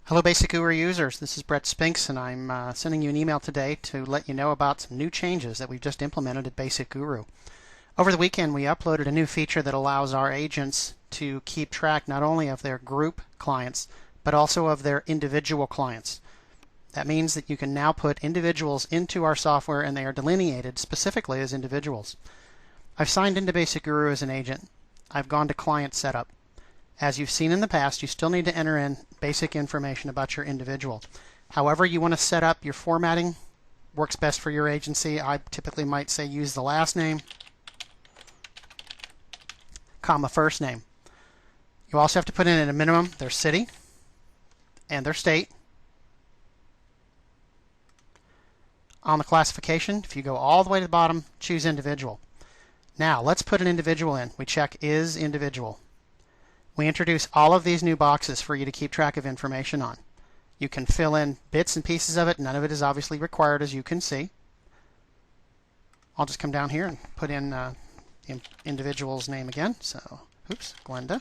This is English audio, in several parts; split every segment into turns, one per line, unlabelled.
Hello Basic Guru users, this is Brett Spinks and I'm sending you an email today to let you know about some new changes that we've just implemented at Basic Guru. Over the weekend we uploaded a new feature that allows our agents to keep track not only of their group clients but also of their individual clients. That means that you can now put individuals into our software and they are delineated specifically as individuals. I've signed into Basic Guru as an agent. I've gone to Client Setup. As you've seen in the past, you still need to enter in basic information about your individual. However you want to set up your formatting works best for your agency. I typically might say use the last name, comma, first name. You also have to put in at a minimum their city and their state. On the classification, if you go all the way to the bottom, choose individual. Now let's put an individual in. We check is individual. We introduce all of these new boxes for you to keep track of information on. You can fill in bits and pieces of it. None of it is obviously required, as you can see. I'll just come down here and put in the individual's name again. So, oops, Glenda.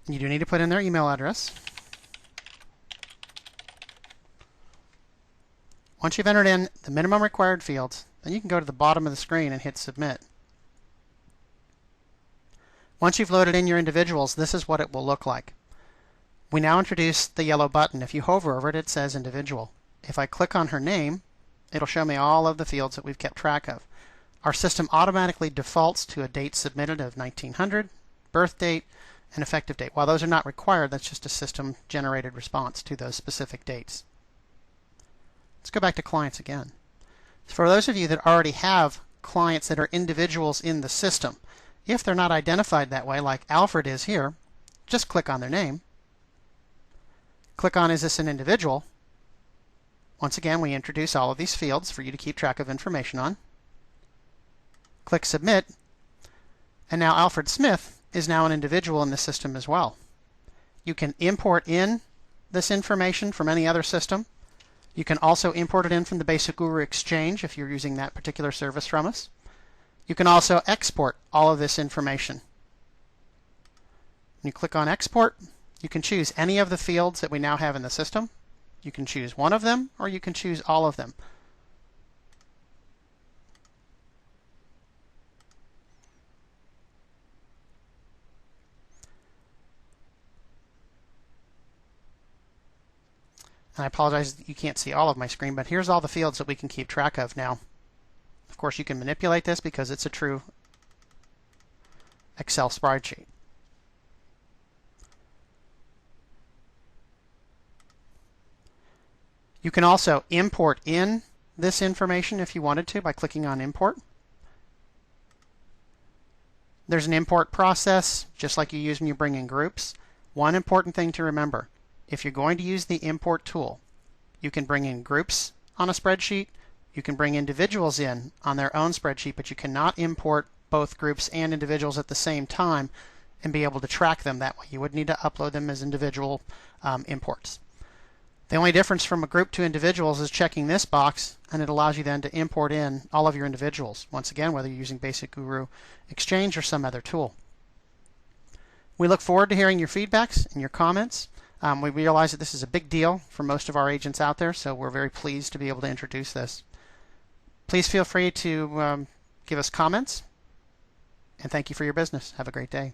You do need to put in their email address. Once you've entered in the minimum required fields, then you can go to the bottom of the screen and hit Submit. Once you've loaded in your individuals, this is what it will look like. We now introduce the yellow button. If you hover over it, it says Individual. If I click on her name, it'll show me all of the fields that we've kept track of. Our system automatically defaults to a date submitted of 1900, birth date, and effective date. While those are not required, that's just a system-generated response to those specific dates. Let's go back to clients again. For those of you that already have clients that are individuals in the system, if they're not identified that way, like Alfred is here, just click on their name. Click on Is this an individual? Once again, we introduce all of these fields for you to keep track of information on. Click Submit, and now Alfred Smith is now an individual in the system as well. You can import in this information from any other system. You can also import it in from the Basic Guru Exchange if you're using that particular service from us. You can also export all of this information. When you click on Export, you can choose any of the fields that we now have in the system. You can choose one of them, or you can choose all of them. And I apologize that you can't see all of my screen, but here's all the fields that we can keep track of now. Of course, you can manipulate this because it's a true Excel spreadsheet. You can also import in this information if you wanted to by clicking on Import. There's an import process, just like you use when you bring in groups. One important thing to remember. If you're going to use the import tool, you can bring in groups on a spreadsheet, you can bring individuals in on their own spreadsheet, but you cannot import both groups and individuals at the same time and be able to track them that way. You would need to upload them as individual imports. The only difference from a group to individuals is checking this box, and it allows you then to import in all of your individuals, once again, whether you're using Basic Guru Exchange or some other tool. We look forward to hearing your feedbacks and your comments. We realize that this is a big deal for most of our agents out there, so we're very pleased to be able to introduce this. Please feel free to give us comments, and thank you for your business. Have a great day.